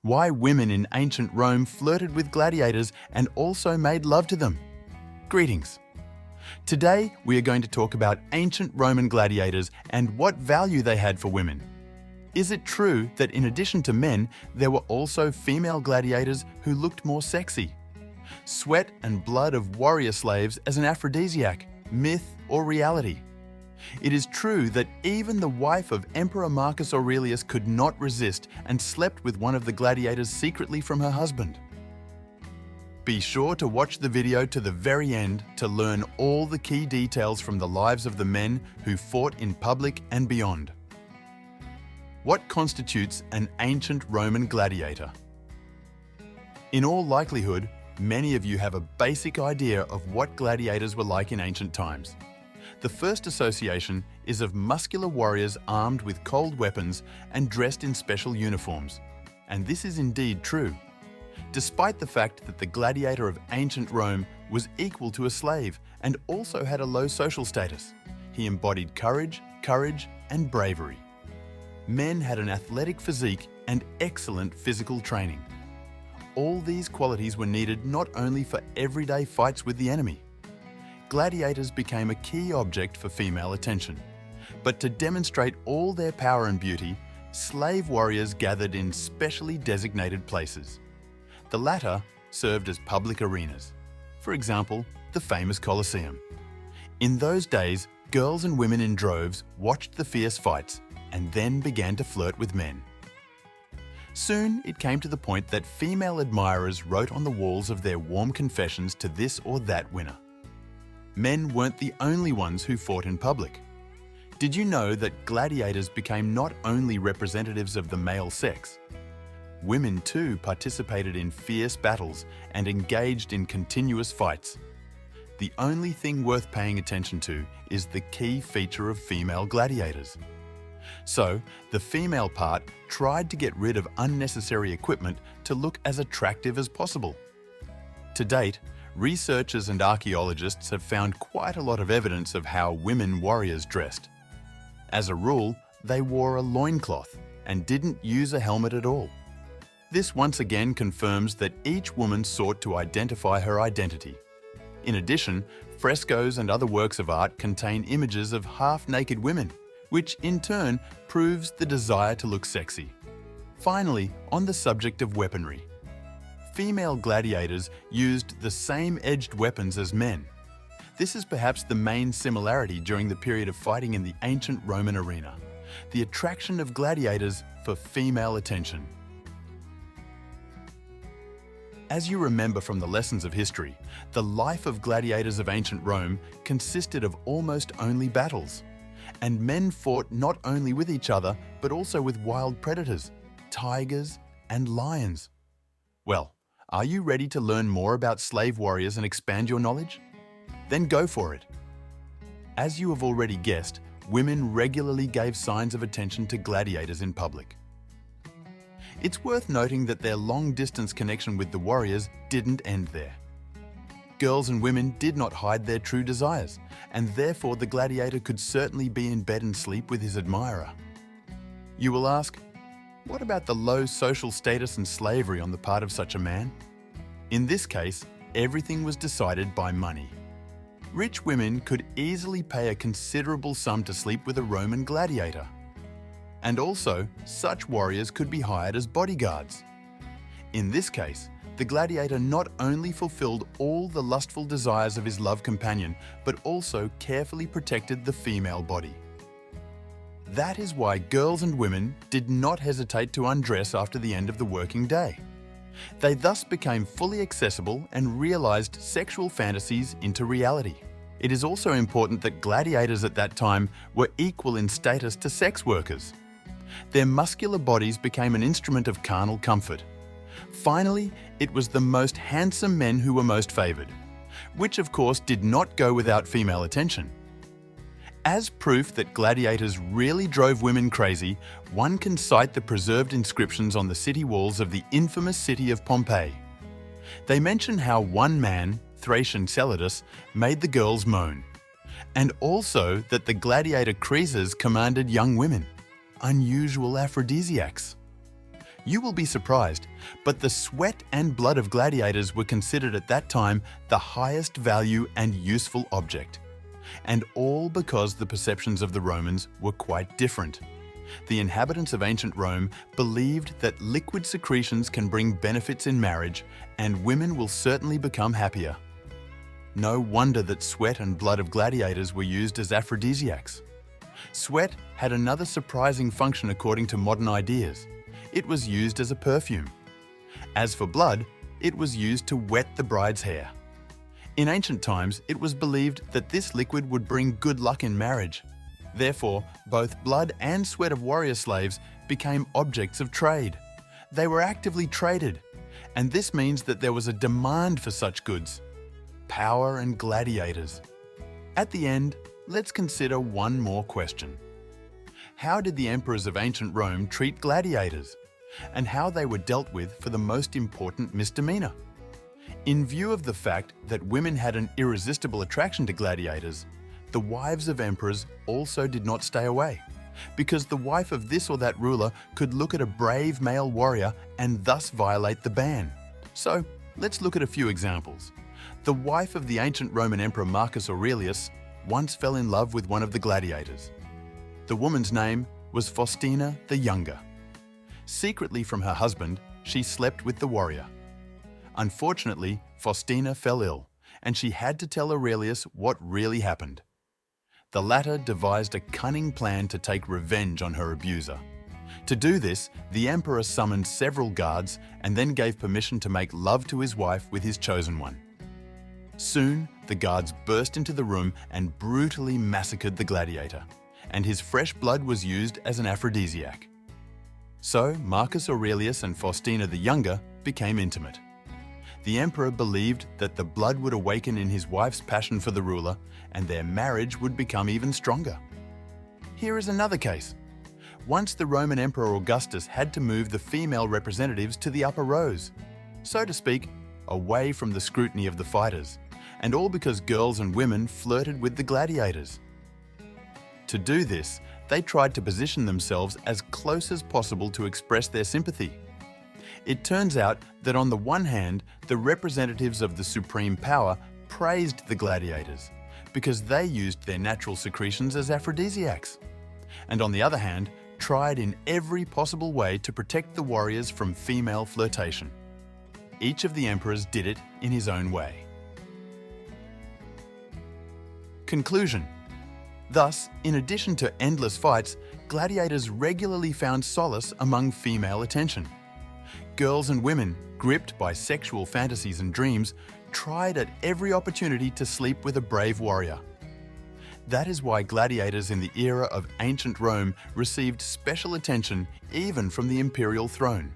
why women in ancient Rome flirted with gladiators and also made love to them. Greetings. Today, we are going to talk about ancient Roman gladiators and what value they had for women. Is it true that in addition to men, there were also female gladiators who looked more sexy? Sweat and blood of warrior slaves as an aphrodisiac, myth or reality? It is true that even the wife of Emperor Marcus Aurelius could not resist and slept with one of the gladiators secretly from her husband. Be sure to watch the video to the very end to learn all the key details from the lives of the men who fought in public and beyond. What constitutes an ancient Roman gladiator? In all likelihood, many of you have a basic idea of what gladiators were like in ancient times. The first association is of muscular warriors armed with cold weapons and dressed in special uniforms. And this is indeed true. Despite the fact that the gladiator of ancient Rome was equal to a slave and also had a low social status, he embodied courage, and bravery. Men had an athletic physique and excellent physical training. All these qualities were needed not only for everyday fights with the enemy. Gladiators became a key object for female attention. But to demonstrate all their power and beauty, slave warriors gathered in specially designated places. The latter served as public arenas. For example, the famous Colosseum. In those days, girls and women in droves watched the fierce fights and then began to flirt with men. Soon, it came to the point that female admirers wrote on the walls of their warm confessions to this or that winner. Men weren't the only ones who fought in public. Did you know that gladiators became not only representatives of the male sex? Women too participated in fierce battles and engaged in continuous fights. The only thing worth paying attention to is the key feature of female gladiators. So, the female part tried to get rid of unnecessary equipment to look as attractive as possible. To date, researchers and archaeologists have found quite a lot of evidence of how women warriors dressed. As a rule, they wore a loincloth and didn't use a helmet at all. This once again confirms that each woman sought to identify her identity. In addition, frescoes and other works of art contain images of half-naked women, which in turn proves the desire to look sexy. Finally, on the subject of weaponry. Female gladiators used the same edged weapons as men. This is perhaps the main similarity during the period of fighting in the ancient Roman arena, the attraction of gladiators for female attention. As you remember from the lessons of history, the life of gladiators of ancient Rome consisted of almost only battles. And men fought not only with each other, but also with wild predators, tigers and lions. Well, are you ready to learn more about slave warriors and expand your knowledge? Then go for it. As you have already guessed, women regularly gave signs of attention to gladiators in public. It's worth noting that their long-distance connection with the warriors didn't end there. Girls and women did not hide their true desires, and therefore the gladiator could certainly be in bed and sleep with his admirer. You will ask, what about the low social status and slavery on the part of such a man? In this case, everything was decided by money. Rich women could easily pay a considerable sum to sleep with a Roman gladiator. And also, such warriors could be hired as bodyguards. In this case, the gladiator not only fulfilled all the lustful desires of his love companion, but also carefully protected the female body. That is why girls and women did not hesitate to undress after the end of the working day. They thus became fully accessible and realized sexual fantasies into reality. It is also important that gladiators at that time were equal in status to sex workers. Their muscular bodies became an instrument of carnal comfort. Finally, it was the most handsome men who were most favored, which of course did not go without female attention. As proof that gladiators really drove women crazy, one can cite the preserved inscriptions on the city walls of the infamous city of Pompeii. They mention how one man, Thracian Celadus, made the girls moan, and also that the gladiator Croesus commanded young women, unusual aphrodisiacs. You will be surprised, but the sweat and blood of gladiators were considered at that time the highest value and useful object. And all because the perceptions of the Romans were quite different. The inhabitants of ancient Rome believed that liquid secretions can bring benefits in marriage, and women will certainly become happier. No wonder that sweat and blood of gladiators were used as aphrodisiacs. Sweat had another surprising function according to modern ideas. It was used as a perfume. As for blood, it was used to wet the bride's hair. In ancient times, it was believed that this liquid would bring good luck in marriage. Therefore, both blood and sweat of warrior slaves became objects of trade. They were actively traded, and this means that there was a demand for such goods. Power and gladiators. At the end, let's consider one more question. How did the emperors of ancient Rome treat gladiators, and how they were dealt with for the most important misdemeanor? In view of the fact that women had an irresistible attraction to gladiators, the wives of emperors also did not stay away, because the wife of this or that ruler could look at a brave male warrior and thus violate the ban. So, let's look at a few examples. The wife of the ancient Roman Emperor Marcus Aurelius once fell in love with one of the gladiators. The woman's name was Faustina the Younger. Secretly from her husband, she slept with the warrior. Unfortunately, Faustina fell ill, and she had to tell Aurelius what really happened. The latter devised a cunning plan to take revenge on her abuser. To do this, the emperor summoned several guards and then gave permission to make love to his wife with his chosen one. Soon, the guards burst into the room and brutally massacred the gladiator, and his fresh blood was used as an aphrodisiac. So, Marcus Aurelius and Faustina the Younger became intimate. The emperor believed that the blood would awaken in his wife's passion for the ruler, and their marriage would become even stronger. Here is another case. Once the Roman Emperor Augustus had to move the female representatives to the upper rows, so to speak, away from the scrutiny of the fighters, and all because girls and women flirted with the gladiators. To do this, they tried to position themselves as close as possible to express their sympathy. It turns out that on the one hand, the representatives of the supreme power praised the gladiators because they used their natural secretions as aphrodisiacs, and on the other hand, tried in every possible way to protect the warriors from female flirtation. Each of the emperors did it in his own way. Conclusion. Thus, in addition to endless fights, gladiators regularly found solace among female attention. Girls and women, gripped by sexual fantasies and dreams, tried at every opportunity to sleep with a brave warrior. That is why gladiators in the era of ancient Rome received special attention even from the imperial throne.